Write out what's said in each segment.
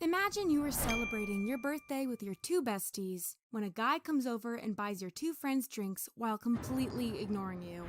Imagine you were celebrating your birthday with your two besties when a guy comes over and buys your two friends drinks while completely ignoring you.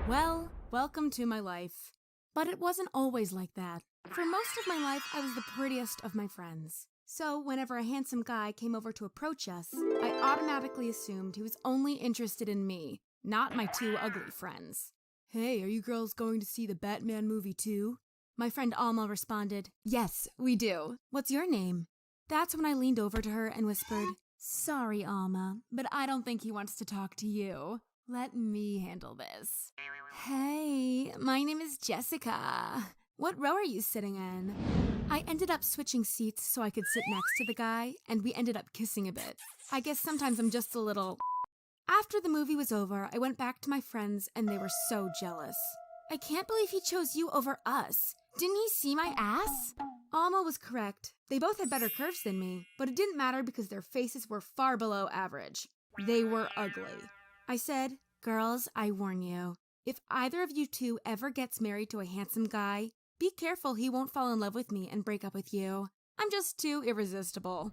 Well, welcome to my life. But it wasn't always like that. For most of my life, I was the prettiest of my friends. So whenever a handsome guy came over to approach us, I automatically assumed he was only interested in me, not my two ugly friends. Hey, are you girls going to see the Batman movie too? My friend Alma responded, Yes, we do. What's your name? That's when I leaned over to her and whispered, Sorry, Alma, but I don't think he wants to talk to you. Let me handle this. Hey, my name is Jessica. What row are you sitting in? I ended up switching seats so I could sit next to the guy, and we ended up kissing a bit. I guess sometimes I'm just a little... After the movie was over, I went back to my friends, and they were so jealous. I can't believe he chose you over us. Didn't he see my ass? Alma was correct. They both had better curves than me, but it didn't matter because their faces were far below average. They were ugly. I said, Girls, I warn you. If either of you two ever gets married to a handsome guy, be careful he won't fall in love with me and break up with you. I'm just too irresistible.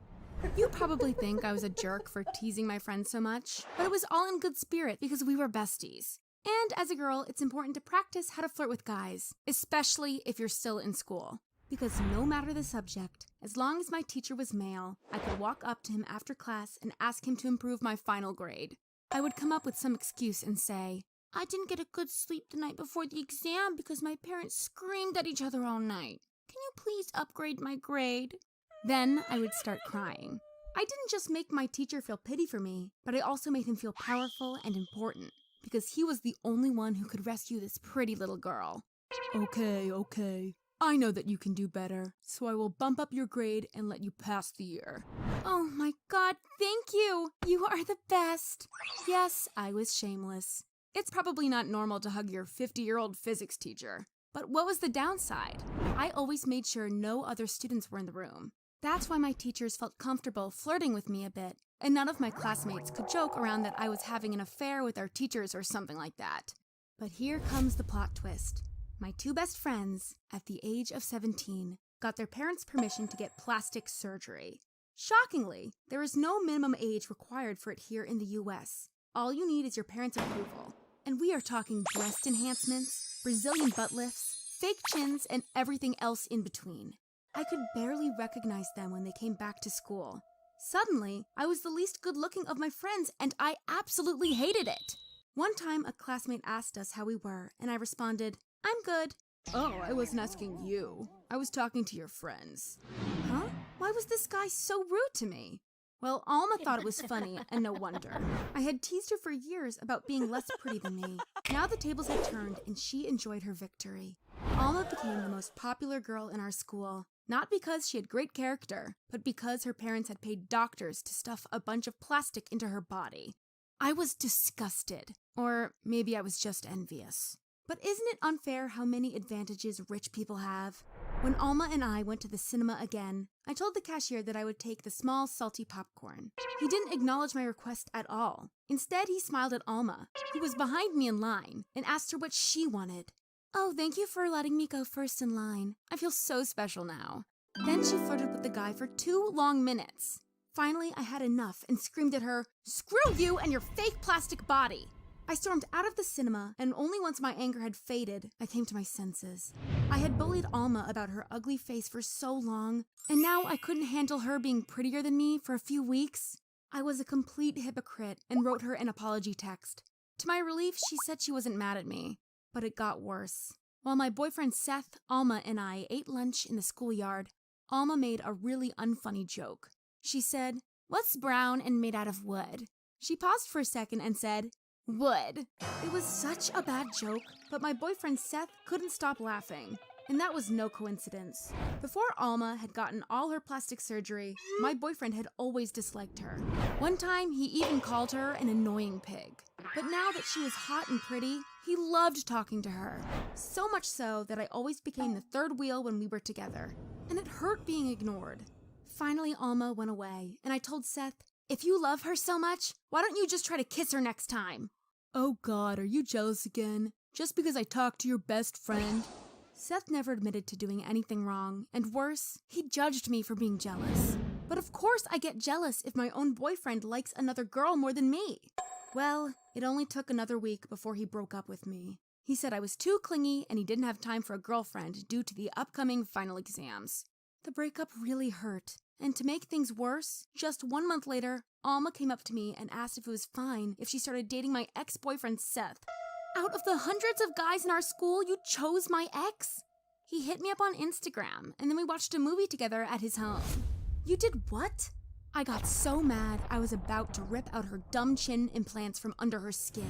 You probably think I was a jerk for teasing my friends so much, but it was all in good spirit because we were besties. And as a girl, it's important to practice how to flirt with guys, especially if you're still in school. Because no matter the subject, as long as my teacher was male, I could walk up to him after class and ask him to improve my final grade. I would come up with some excuse and say, I didn't get a good sleep the night before the exam because my parents screamed at each other all night. Can you please upgrade my grade? Then I would start crying. I didn't just make my teacher feel pity for me, but I also made him feel powerful and important, because he was the only one who could rescue this pretty little girl. Okay. I know that you can do better, so I will bump up your grade and let you pass the year. Oh my God, thank you! You are the best! Yes, I was shameless. It's probably not normal to hug your 50-year-old physics teacher. But what was the downside? I always made sure no other students were in the room. That's why my teachers felt comfortable flirting with me a bit, and none of my classmates could joke around that I was having an affair with our teachers or something like that. But here comes the plot twist. My two best friends, at the age of 17, got their parents' permission to get plastic surgery. Shockingly, there is no minimum age required for it here in the US. All you need is your parents' approval. And we are talking breast enhancements, Brazilian butt lifts, fake chins, and everything else in between. I could barely recognize them when they came back to school. Suddenly, I was the least good-looking of my friends, and I absolutely hated it. One time, a classmate asked us how we were, and I responded, I'm good. Oh, I wasn't asking you. I was talking to your friends. Huh? Why was this guy so rude to me? Well, Alma thought it was funny, and no wonder. I had teased her for years about being less pretty than me. Now the tables had turned, and she enjoyed her victory. Alma became the most popular girl in our school, not because she had great character, but because her parents had paid doctors to stuff a bunch of plastic into her body. I was disgusted, or maybe I was just envious. But isn't it unfair how many advantages rich people have? When Alma and I went to the cinema again, I told the cashier that I would take the small, salty popcorn. He didn't acknowledge my request at all. Instead, he smiled at Alma, who was behind me in line, and asked her what she wanted. Oh, thank you for letting me go first in line. I feel so special now. Then she flirted with the guy for 2 long minutes. Finally, I had enough and screamed at her, Screw you and your fake plastic body! I stormed out of the cinema, and only once my anger had faded, I came to my senses. I had bullied Alma about her ugly face for so long, and now I couldn't handle her being prettier than me for a few weeks. I was a complete hypocrite and wrote her an apology text. To my relief, she said she wasn't mad at me. But it got worse. While my boyfriend Seth, Alma, and I ate lunch in the schoolyard, Alma made a really unfunny joke. She said, What's brown and made out of wood? She paused for a second and said, Wood. It was such a bad joke, but my boyfriend Seth couldn't stop laughing. And that was no coincidence. Before Alma had gotten all her plastic surgery, my boyfriend had always disliked her. One time, he even called her an annoying pig. But now that she was hot and pretty, he loved talking to her. So much so that I always became the third wheel when we were together. And it hurt being ignored. Finally, Alma went away, and I told Seth, If you love her so much, why don't you just try to kiss her next time? Oh God, are you jealous again? Just because I talked to your best friend? Seth never admitted to doing anything wrong, and worse, he judged me for being jealous. But of course I get jealous if my own boyfriend likes another girl more than me. Well, it only took another week before he broke up with me. He said I was too clingy and he didn't have time for a girlfriend due to the upcoming final exams. The breakup really hurt, and to make things worse, just 1 month later, Alma came up to me and asked if it was fine if she started dating my ex-boyfriend Seth. Out of the hundreds of guys in our school, you chose my ex? He hit me up on Instagram, and then we watched a movie together at his home. You did what? I got so mad I was about to rip out her dumb chin implants from under her skin.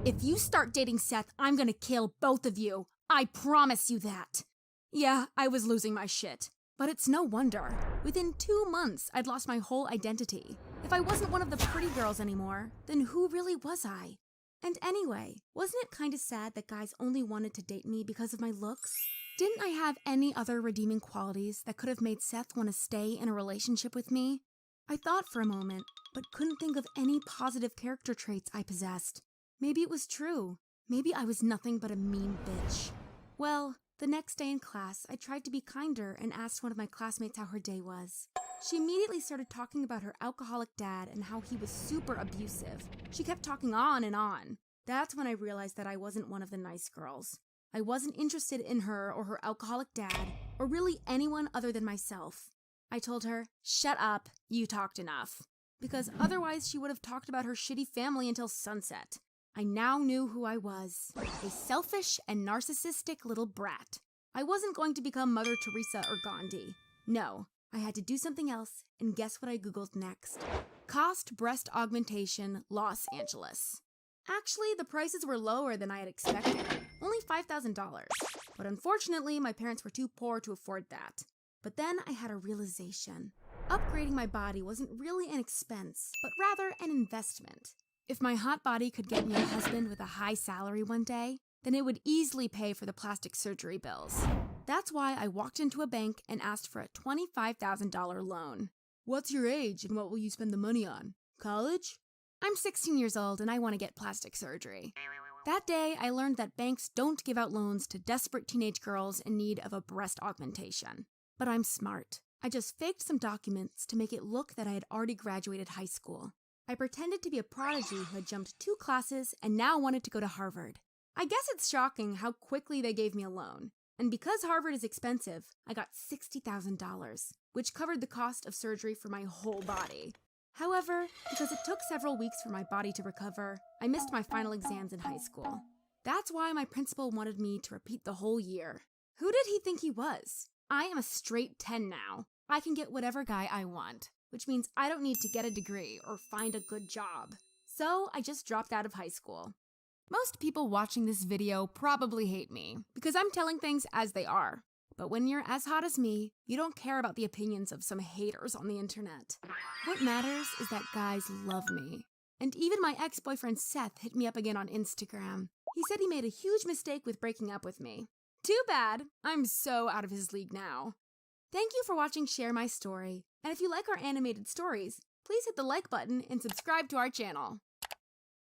If you start dating Seth, I'm gonna kill both of you. I promise you that. Yeah, I was losing my shit. But it's no wonder. Within 2 months, I'd lost my whole identity. If I wasn't one of the pretty girls anymore, then who really was I? And anyway, wasn't it kinda sad that guys only wanted to date me because of my looks? Didn't I have any other redeeming qualities that could have made Seth want to stay in a relationship with me? I thought for a moment, but couldn't think of any positive character traits I possessed. Maybe it was true. Maybe I was nothing but a mean bitch. Well, the next day in class, I tried to be kinder and asked one of my classmates how her day was. She immediately started talking about her alcoholic dad and how he was super abusive. She kept talking on and on. That's when I realized that I wasn't one of the nice girls. I wasn't interested in her or her alcoholic dad, or really anyone other than myself. I told her, "Shut up, you talked enough," because otherwise she would have talked about her shitty family until sunset. I now knew who I was, a selfish and narcissistic little brat. I wasn't going to become Mother Teresa or Gandhi. No, I had to do something else, and guess what I Googled next? Cost breast augmentation, Los Angeles. Actually, the prices were lower than I had expected, only $5,000. But unfortunately, my parents were too poor to afford that. But then I had a realization. Upgrading my body wasn't really an expense, but rather an investment. If my hot body could get me a husband with a high salary one day, then it would easily pay for the plastic surgery bills. That's why I walked into a bank and asked for a $25,000 loan. What's your age and what will you spend the money on? College? I'm 16 years old and I want to get plastic surgery. That day, I learned that banks don't give out loans to desperate teenage girls in need of a breast augmentation. But I'm smart. I just faked some documents to make it look that I had already graduated high school. I pretended to be a prodigy who had jumped 2 classes and now wanted to go to Harvard. I guess it's shocking how quickly they gave me a loan. And because Harvard is expensive, I got $60,000, which covered the cost of surgery for my whole body. However, because it took several weeks for my body to recover, I missed my final exams in high school. That's why my principal wanted me to repeat the whole year. Who did he think he was? I am a straight 10 now. I can get whatever guy I want, which means I don't need to get a degree or find a good job. So I just dropped out of high school. Most people watching this video probably hate me because I'm telling things as they are. But when you're as hot as me, you don't care about the opinions of some haters on the internet. What matters is that guys love me. And even my ex-boyfriend Seth hit me up again on Instagram. He said he made a huge mistake with breaking up with me. Too bad, I'm so out of his league now. Thank you for watching Share My Story. And if you like our animated stories, please hit the like button and subscribe to our channel.